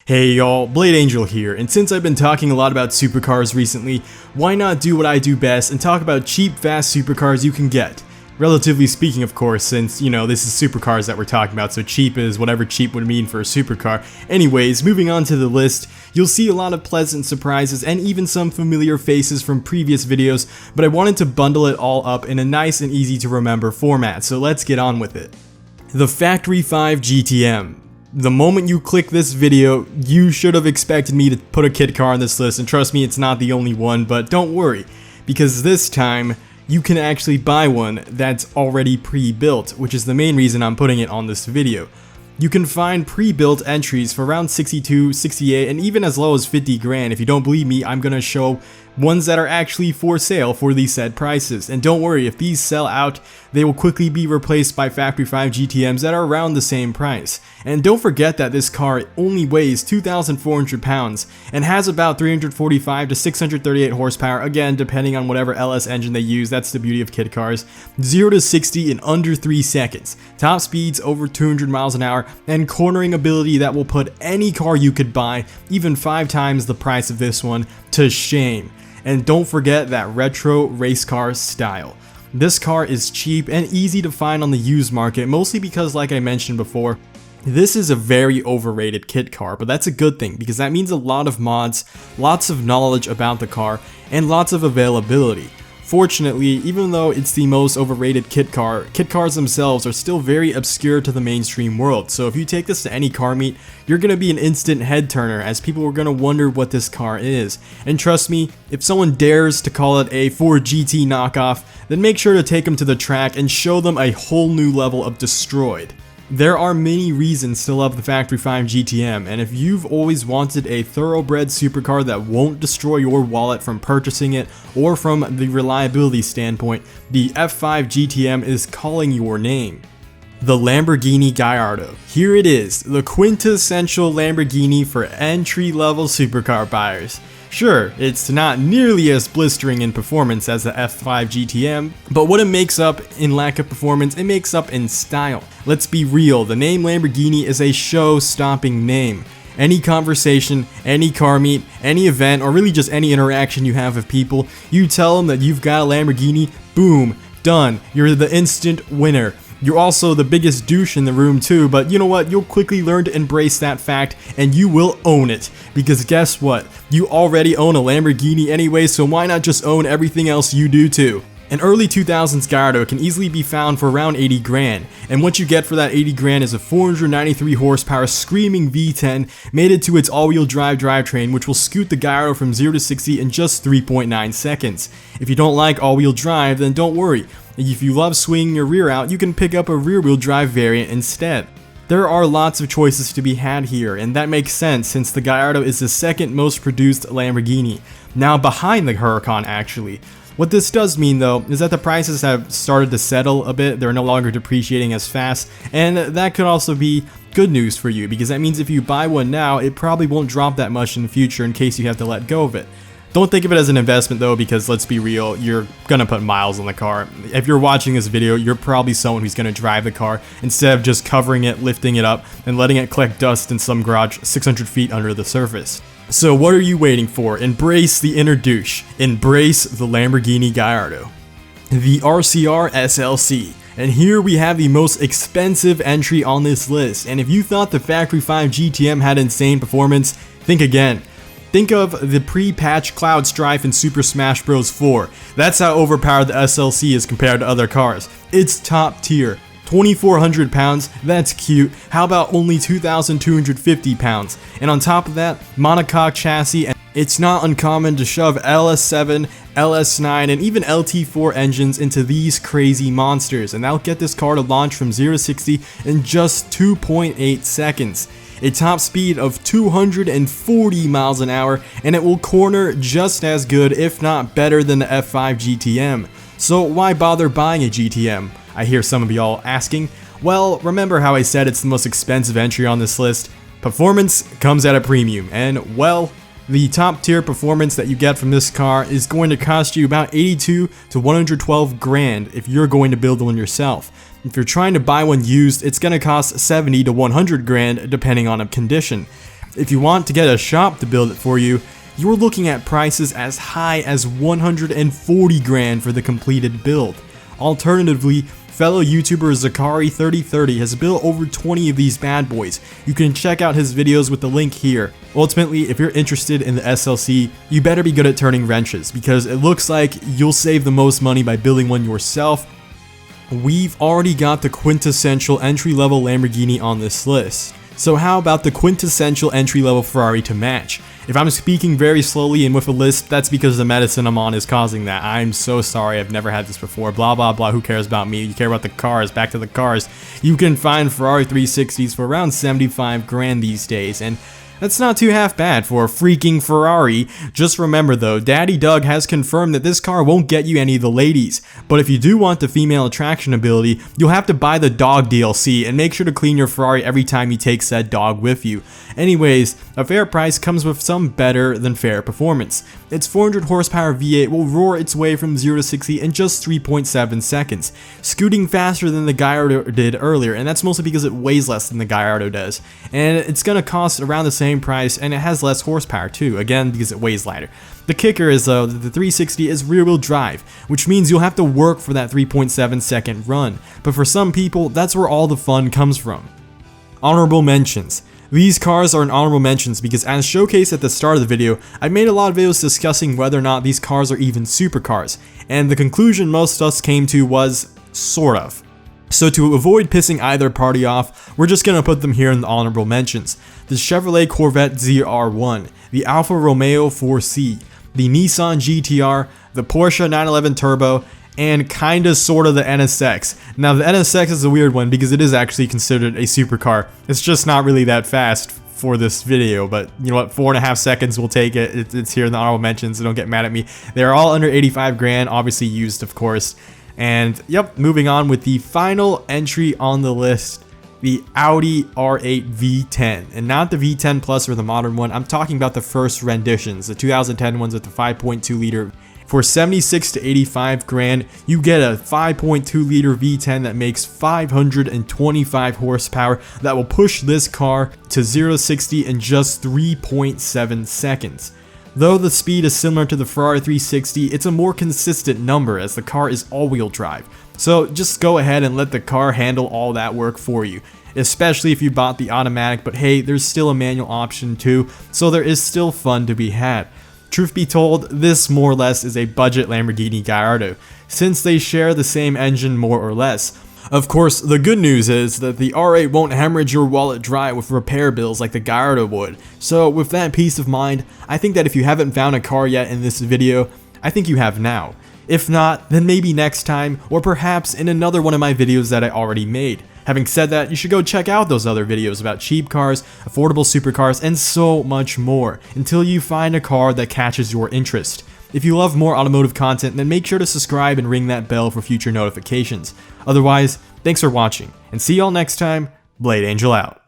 Hey y'all, Blade Angel here, and since I've been talking a lot about supercars recently, why not do what I do best and talk about cheap, fast supercars you can get? Relatively speaking, of course, since, this is supercars that we're talking about, so cheap is whatever cheap would mean for a supercar. Anyways, moving on to the list, you'll see a lot of pleasant surprises and even some familiar faces from previous videos, but I wanted to bundle it all up in a nice and easy to remember format, so let's get on with it. The Factory 5 GTM. The moment you click this video, you should have expected me to put a kit car on this list, and trust me, it's not the only one, but don't worry, because this time, you can actually buy one that's already pre-built, which is the main reason I'm putting it on this video. You can find pre-built entries for around 62, 68, and even as low as 50 grand. If you don't believe me, I'm gonna show ones that are actually for sale for these said prices. And don't worry, if these sell out, they will quickly be replaced by Factory 5 GTMs that are around the same price. And don't forget that this car only weighs 2,400 pounds and has about 345 to 638 horsepower, again depending on whatever LS engine they use. That's the beauty of kit cars. 0 to 60 in under 3 seconds, top speeds over 200 miles an hour, and cornering ability that will put any car you could buy, even 5 times the price of this one, to shame. And don't forget that retro race car style. This car is cheap and easy to find on the used market, mostly because, like I mentioned before, this is a very overrated kit car, but that's a good thing because that means a lot of mods, lots of knowledge about the car, and lots of availability. Fortunately, even though it's the most overrated kit cars themselves are still very obscure to the mainstream world, so if you take this to any car meet, you're gonna be an instant head turner as people are gonna wonder what this car is. And trust me, if someone dares to call it a Ford GT knockoff, then make sure to take them to the track and show them a whole new level of destroyed. There are many reasons to love the Factory 5 GTM, and if you've always wanted a thoroughbred supercar that won't destroy your wallet from purchasing it or from the reliability standpoint, the F5 GTM is calling your name. The Lamborghini Guyardo. Here it is, the quintessential Lamborghini for entry-level supercar buyers. Sure, it's not nearly as blistering in performance as the F5 GTM, but what it makes up in lack of performance, it makes up in style. Let's be real, the name Lamborghini is a show-stopping name. Any conversation, any car meet, any event, or really just any interaction you have with people, you tell them that you've got a Lamborghini, boom, done, you're the instant winner. You're also the biggest douche in the room too, but you know what, you'll quickly learn to embrace that fact and you will own it. Because guess what, you already own a Lamborghini anyway, so why not just own everything else you do too? An early 2000s Guyardo can easily be found for around 80 grand, and what you get for that 80 grand is a 493 horsepower screaming V10 mated to its all-wheel drive drivetrain, which will scoot the Guyardo from 0 to 60 in just 3.9 seconds. If you don't like all-wheel drive, then don't worry. If you love swinging your rear out, you can pick up a rear-wheel drive variant instead. There are lots of choices to be had here, and that makes sense since the Guyardo is the second most produced Lamborghini, now behind the Huracan actually. What this does mean though is that the prices have started to settle a bit, they're no longer depreciating as fast, and that could also be good news for you because that means if you buy one now, it probably won't drop that much in the future in case you have to let go of it. Don't think of it as an investment though, because let's be real, you're gonna put miles on the car. If you're watching this video, you're probably someone who's gonna drive the car instead of just covering it, lifting it up, and letting it collect dust in some garage 600 feet under the surface. So what are you waiting for? Embrace the inner douche. Embrace the Lamborghini Guyardo. The RCR SLC. And here we have the most expensive entry on this list. And if you thought the Factory 5 GTM had insane performance, think again. Think of the pre-patch Cloud Strife in Super Smash Bros. 4. That's how overpowered the SLC is compared to other cars. It's top tier. 2,400 pounds, that's cute. How about only 2,250 pounds? And on top of that, monocoque chassis, and it's not uncommon to shove LS7, LS9, and even LT4 engines into these crazy monsters, and that'll get this car to launch from 0 to 60 in just 2.8 seconds. A top speed of 240 miles an hour, and it will corner just as good, if not better, than the F5 GTM. So why bother buying a GTM? I hear some of y'all asking. Well, remember how I said it's the most expensive entry on this list? Performance comes at a premium, and well, the top tier performance that you get from this car is going to cost you about 82 to 112 grand if you're going to build one yourself. If you're trying to buy one used, it's going to cost 70 to 100 grand depending on a condition. If you want to get a shop to build it for you, you're looking at prices as high as 140 grand for the completed build. Alternatively, fellow YouTuber Zakari3030 has built over 20 of these bad boys. You can check out his videos with the link here. Ultimately, if you're interested in the SLC, you better be good at turning wrenches, because it looks like you'll save the most money by building one yourself. We've already got the quintessential entry-level Lamborghini on this list. So how about the quintessential entry-level Ferrari to match? If I'm speaking very slowly and with a lisp, that's because the medicine I'm on is causing that. I'm so sorry, I've never had this before. Blah blah blah, who cares about me? You care about the cars. Back to the cars. You can find Ferrari 360s for around 75 grand these days, and that's not too half bad for a freaking Ferrari. Just remember though, Daddy Doug has confirmed that this car won't get you any of the ladies. But if you do want the female attraction ability, you'll have to buy the dog DLC and make sure to clean your Ferrari every time you take said dog with you. Anyways, a fair price comes with some better than fair performance. Its 400 horsepower V8 will roar its way from 0 to 60 in just 3.7 seconds, scooting faster than the Guyardo did earlier, and that's mostly because it weighs less than the Guyardo does. And it's gonna cost around the same price, and it has less horsepower too, again because it weighs lighter. The kicker is though that the 360 is rear wheel drive, which means you'll have to work for that 3.7 second run, but for some people that's where all the fun comes from. Honorable mentions. These cars are in honorable mentions because, as showcased at the start of the video, I made a lot of videos discussing whether or not these cars are even supercars, and the conclusion most of us came to was sort of. So to avoid pissing either party off, we're just gonna put them here in the honorable mentions. The Chevrolet Corvette ZR1, the Alfa Romeo 4C, the Nissan GTR, the Porsche 911 Turbo, and kinda sorta the NSX. Now the NSX is a weird one because it is actually considered a supercar. It's just not really that fast for this video, but you know what, 4.5 seconds will take it. It's here in the honorable mentions, so don't get mad at me. They're all under 85 grand, obviously used of course. And yep, moving on with the final entry on the list, the Audi R8 V10, and not the V10 Plus or the modern one. I'm talking about the first renditions, the 2010 ones with the 5.2 liter. For 76 to 85 grand, you get a 5.2 liter V10 that makes 525 horsepower that will push this car to 0 to 60 in just 3.7 seconds. Though the speed is similar to the Ferrari 360, it's a more consistent number as the car is all-wheel drive. So just go ahead and let the car handle all that work for you, especially if you bought the automatic, but hey, there's still a manual option too, so there is still fun to be had. Truth be told, this more or less is a budget Lamborghini Guyardo, since they share the same engine more or less. Of course, the good news is that the R8 won't hemorrhage your wallet dry with repair bills like the Guyardo would. So with that peace of mind, I think that if you haven't found a car yet in this video, I think you have now. If not, then maybe next time, or perhaps in another one of my videos that I already made. Having said that, you should go check out those other videos about cheap cars, affordable supercars, and so much more, until you find a car that catches your interest. If you love more automotive content, then make sure to subscribe and ring that bell for future notifications. Otherwise, thanks for watching, and see y'all next time. Blade Angel out.